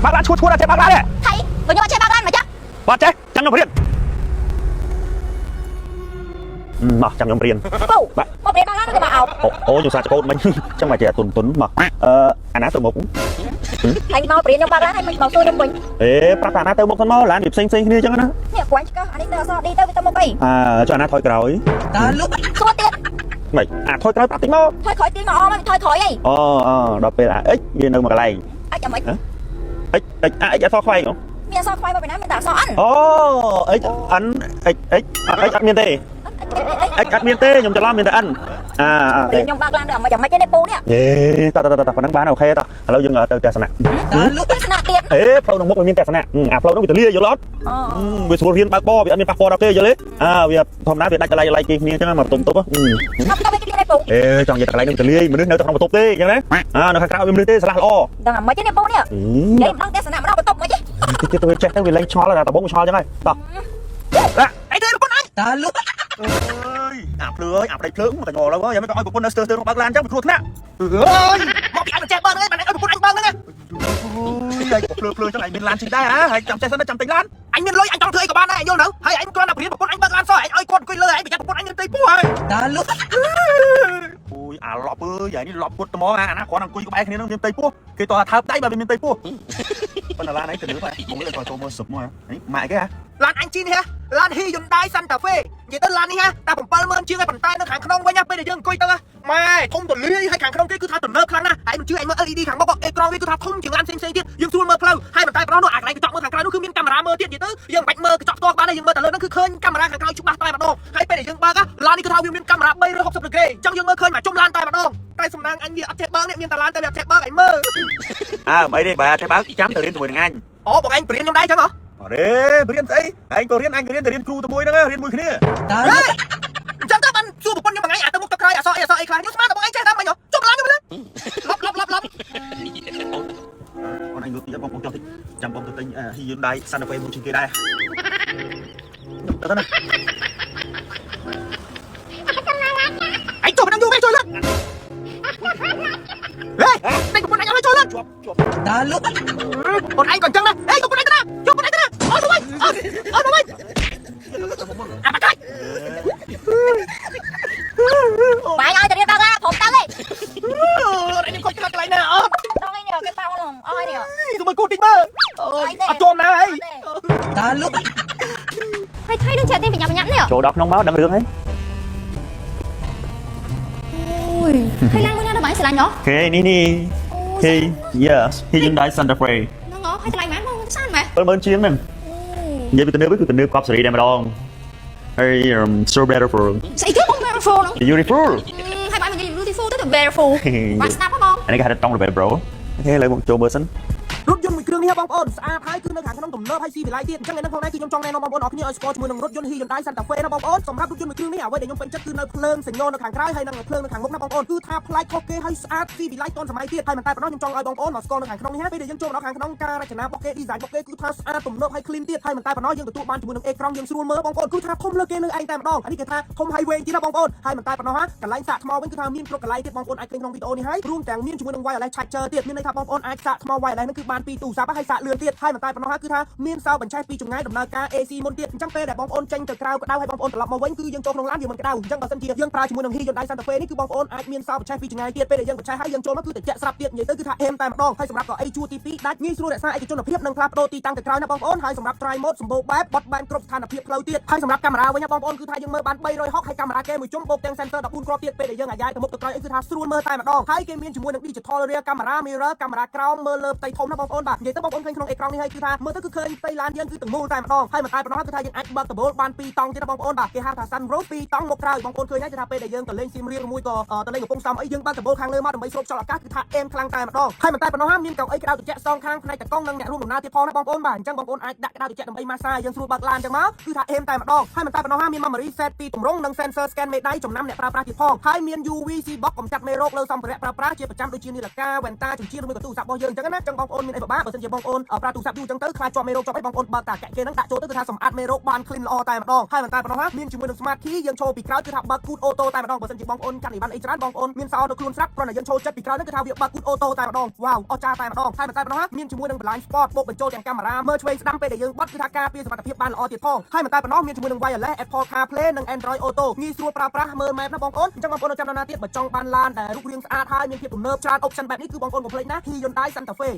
bác lan chua là chế bác lan đấy thầy tôi nhớ chế bác lan mà chắc bác chế chẳng nhầm riêng mà chẳng nhầm riêng bố một đêm bác lan nó bảo ồ nhiều sao cho cô mình chẳng phải trẻ tuấn mà anh á từ một thầy mau riêng trong bác lan hay mình bảo tôi trong mình ê bác anh á từ một con máu là điệp xinh xinh như chứ nó nè quán chứ anh đi tới với một cái cho anh á thôi rồi lúc xua tiền mày thôi cái bác tính máu thôi khỏi tiền mà mà thôi khỏi đi đó là ít viên đâu mà cái này ai chậm ấy ít so khoai không miền so khoai vào Việt Nam mình tạo so ăn ít ăn ít miền tây ít miền tây nhung cho lo miền tây ăn tiền trong bạc lan được mà chẳng mấy cái này bố nè ta còn đang bán nào khe ta lâu dừng ở từ sân lúc cái sân tiền ê flow đồng mốc miền tây sân flow nó bị từ lia vô lót vì số viên bạc bo vì ăn miền bạc bo đâu kê vô lấy vì hôm nay Việt Nam lại kia kia chứ mà tụng tốt á ê chọn gì lại nó từ lia mà đứa nào tao không tụng tê như đấy nó khai cao bên tê sân lo đang mấy cái này bố nè đấy đang tê sân nào mà đâu có tụng mấy chứ cái tôi check cái vì lấy cho là tao bông cho chứ này tao ấy đây con anh ta lúc ơi ạp đầy phướng mà cả nhỏ đâu có giờ mấy con của con nó sơ bạc lan chắc một ruột nè ơi một cái anh chạy bơm đấy bạn ấy con anh bơm đấy đây phướng cho này miền lan chính đây hả hay chăm xe sân chăm tính lan anh miền lôi anh trong thuê của ban này vô nữa hay anh con nào một con anh bơm lan sao anh ơi con quên lời anh bị con anh lên tây pua ta lúc ui lọp ơi vậy đi lọp cột mỏ nó có thằng cùi của bay này nó miền tây pua cái tòa tháp tay mà miền tây pua con là lan ấy từ nữa vậy không biết là tòa mơ sụp mà đấy mại cái hả lan anh chín ha lan Hyundai Santa Fe vậy tên lan đi ha taผมเปิดเมืองชื่อไอ้ปั่นใต้nó kháng khônไว้nhaไปเดี๋ยวยังกุยตัวไม่ทุ่มตัวเลี้ยให้ขางขนมคือท่าตัวเนิร์ฟครั้งนะไอ้มันชื่อไอ้เมื่อ LED ขางบอกเอกรองนี่คือท่าทุ่มถึงล้านเซนទៀតยังสู้เมื่อเพลาให้มันใต้ปนnóអាកន្លែងកញ្ចក់មើលខាងក្រៅនោះគឺមានកាមេរ៉ាមើលទៀតនិយាយទៅយើងមិនបាច់មើលកញ្ចក់ផ្ទាល់បានទេយើងមើលតែលើហ្នឹងគឺឃើញកាមេរ៉ាខាងក្រៅច្បាស់តែម្ដងហើយពេលដែលយើងបើកឡាននេះគឺថាវាមានកាមេរ៉ា360ដឺក្រេអញ្ចឹងយើងមើលឃើញមកជុំឡានតែម្ដងតែសំណាងអញវាអត់ចេះបើកនេះមានតែឡានតែវាអត់ចេះបើកឯងមើលmấy đây bà thấy báo chấm từ đến tuổi anhអូបងឯងព្រៀនខ្ញុំដែរអញ្ចឹងហ៎đấyរៀនស្អីឯងក៏រៀនទៅរៀនគ្រូទៅមួយហ្នឹងរៀនមួយគ្នាអញ្ចឹងទៅបានសួរប្រពន្ធខ្ញុំមួយថ្ងៃអាទៅមុខទៅក្រោយអសអីខ្លះខ្ញុំស្មានតែបងឯងចេះតាមមិញចុះកន្លងខ្ញុំលើឡប់con anh ngược thì bông cho thích chăm bông tôi tính Hyundai Santa Fe một trên kia đây đó này anh chụp đang vô ngay trôi lên đây của con anh hơi trôi lên ta lúc con anh còn chân đây ê con anh ta ôi tụi bay à bắt tay mày ơi tao đi tao ra phụt tao đi anh đi coi cái này nè tao nghe nhờ cái tao không ôi nè tụi mày cút đi mơ à chôm này ta lúc hay thấy đứa trẻ tên bị nhắm nè chỗ đọc nông báo đăng đường ấy ui hay lang nó bán sẽ là nhỏ okay nini hey yes Hyundai Santa Fe nó ngó hay lại máng không sao mà bên chiếng nè vậy bị tình yêu cọp sợi đem đòn hey so beautiful sẽ trước không beautiful nữa beautiful hai bạn mình beautiful tức là beautiful bạn snap không anh cái hạt trong rồi bro thế lại một chỗ bơ sánh รถยนต์មួយគ្រឿងនេះបងប្អូនស្អាតហើយគឺនៅខាងក្នុងទំនើបហើយស៊ីវិល័យទៀតអញ្ចឹងនៅក្នុងនេះគឺខ្ញុំចង់ណែនាំបងប្អូនអរគ្នាឲ្យស្គាល់ជាមួយនឹងរថយន្ត Hyundai Santa Fe ណាបងប្អូនសម្រាប់រថយន្តមួយគ្រឿងនេះអ្វីដែលខ្ញុំពេញចិត្តគឺនៅភ្លើងសញ្ញោនៅខាងក្រៅហើយនិងភ្លើងនៅខាងមុខណាបងប្អូនគឺថាប្លែកខុសគេហើយស្អាតស៊ីវិល័យទាន់សម័យទៀតហើយមិនតែប៉ុណ្ណោះខ្ញុំចង់ឲ្យបងប្អូនមកស្គាល់នៅខាងក្នុងនេះហើយពេលដែលយើងចូលមកដល់ខាងក្នុងការរចនារបស់គេ design របស់គេគឺថាស្អាតទំនើបហើយ clean ទៀតហើយមិនតែប៉ុណ្ណោះយើងទទួលបានជាមួយនឹងអេក្រង់យើងស្រួលមើលបងប្អូនគឺថាធំលើគេនឹងឯងតែម្ដងអានេះគេថាធំហើយវែងទៀតណាបងប្អូនហើយមិនតែប៉ុណ្ណោះកន្លែងសាកថ្មវិញគឺថាមានគ្រប់កន្លែងទៀតបងប្អូនអាចឃើញក្នុងវីដេអូនេះហើយរួមទាំងមានជាមួយនឹង wireless charger ទៀតមានន័យថាបងប្អូនអាចសាកថ្ម wireless នេះគឺបានពីទូរស័ព្ទហើយសាកលឿនទៀតហើយមិនតែប៉ុណ្ណោះគឺថាមានសោបញ្ឆេះពីចម្ងាយដំណើរការ AC មុនទៀតអញ្ចឹងពេលដែលបងប្អូនចេញទៅក្រៅក្តៅហើយបងប្អូនត្រឡប់មកវិញគឺយើងចូលក្នុងឡានវាមិនក្តៅអញ្ចឹងបើសិនជាយើងប្រើជាមួយនឹង Hyundai Santa Fe នេះគឺបងប្អូនអាចមានសោបញ្ឆេះពីចម្ងាយទៀតពេលដែលយើងបញ្ឆេះហើយយើងចូលមកគឺត្រជាក់ស្រាប់ទៀតនិយាយទៅគឺថាអេមតែម្ដងហើយសម្រាប់កៅអីជួរទី2ដាច់ងាយស្រួលរក្សាឯកជនភាពនិងផ្លាស់ប្ដូរទីតាំងទៅក្រោយណាបងប្អូនហើយសម្រាប់ Tri Mode សម្បូរបែបបត់បែនគ្រប់ស្ថានភាពផ្លូវទៀតហើយសម្រាប់កាមេរ៉ាវិញណាបងប្អូនគឺថាយើងមើលបាន360ហើយកាមេរ៉ាគេមួយជុំបូកទាំង sensor 14គ្រាប់ទៀតពេលដែលយើងអាយ៉ាទៅមុខទៅក្រោយអីគឺថាស្រួលមើលតែម្ដងហើយគេមានជាមួយនឹង digital rear camera mirror កាមេរ៉ាក្រោមមើលលើផ្ទៃធំណាបងប្អូនបាទនិយាយទៅបងប្អូនឃើញក្នុងអេក្រង់នេះហើយគឺថាមើលទៅគឺឃើញផ្ទៃឡានយើងគឺទាំងមូលតែម្ដងហើយមិនតែប៉ុណ្ណោះគឺថាយើងអាចបើកដបូលបាន2តង់ទៀតណាបងប្អូនបាទគេហៅថា sunroof 2តង់មកក្រៅបងប្អូនឃើញហើយគឺថាពេលដែលយើងទៅលេងសៀមរាបមួយក៏ទៅលេងកំពង់សោមអីយើងបើកដបូលខាងលើមកដើម្បីស្រូបខ្យល់អាកាសគឺថាអេមខ្លាំងតែម្ដងហើយមិនតែប៉ុណ្ណោះមានកៅអីក្តៅត្រជាក់សងខាងផ្នែកតកង់និងអ្នករួមដំណើរទៀតផងណាបងប្អូនបាទអញ្ចឹងបងប្អូនអាចដាក់ក្តៅត្រជាក់ដើម្បីម៉ាស្សាយើងស្រួលបើកឡានអញ្ចឹងមកគឺថាអេមតែម្ដងហើយមិនតែប៉ុណ្ណោះមាន memory set ពីទម្រង់និង sensor scan មេដៃចំណាំអ្នកប្រើប្រាស់ទៀតផងហើយមាន UVC box កម្ចាត់មេរោគលើសម្ភារៈប្រើប្រាស់ជាប្រចាំដូចជានាឡិកាវ៉ែនតាចិញ្ចៀនឬមួយក៏ទូរស័ព្ទរបស់យើងអញ្ចឹងណាអញ្ចឹងបងប្អូនមានអីពិបាកបើសិនជាបង បងប្អូនប្រើទូរស័ព្ទយូរចឹងទៅខ្លាចជាប់មេរោគជាប់អីបងប្អូនបើកតាកែគេហ្នឹងដាក់ចូលទៅគឺថាសម្អាតមេរោគបាន clean ល្អតែម្ដងហើយមិនតែប៉ុណ្ណោះមានជាមួយនឹង Smart Key យើងចូលពីក្រោយគឺថាបើក Good Auto តែម្ដងបើសិនជាបងប្អូនកាន់អីវ៉ាន់អីច្រើនបងប្អូនមានសោនៅខ្លួនស្រាប់គ្រាន់តែយើងចូលចិត្តពីក្រោយហ្នឹងគឺថាវាបើក Good Auto តែម្ដងវ៉ាវអស្ចារ្យតែម្ដងហើយមិនតែប៉ុណ្ណោះមានជាមួយនឹង Blind Spot បូកបញ្ចូលទាំងកាមេរ៉ាមើលឆ្វេងស្ដាំពេលដែលយើងបត់គឺថាការពារសុវត្ថិភាពបានល្អទៀតផងហើយមិនតែប៉ុណ្ណោះមានជាមួយនឹង Wireless Apple CarPlay និង Android Auto ងាយស្រួលប្រើប្រាស់មើល map ណាបងប្អូនអញ្ចឹងបងប្អូនចាំដល់ណាទៀតបើចង់បានឡានដែលរូបរាងស្អាតហើយមានភាពទំនើបច្រើន option បែបនេះគឺបងប្អូនកុំភ្លេចណា Hyundai Santa Fe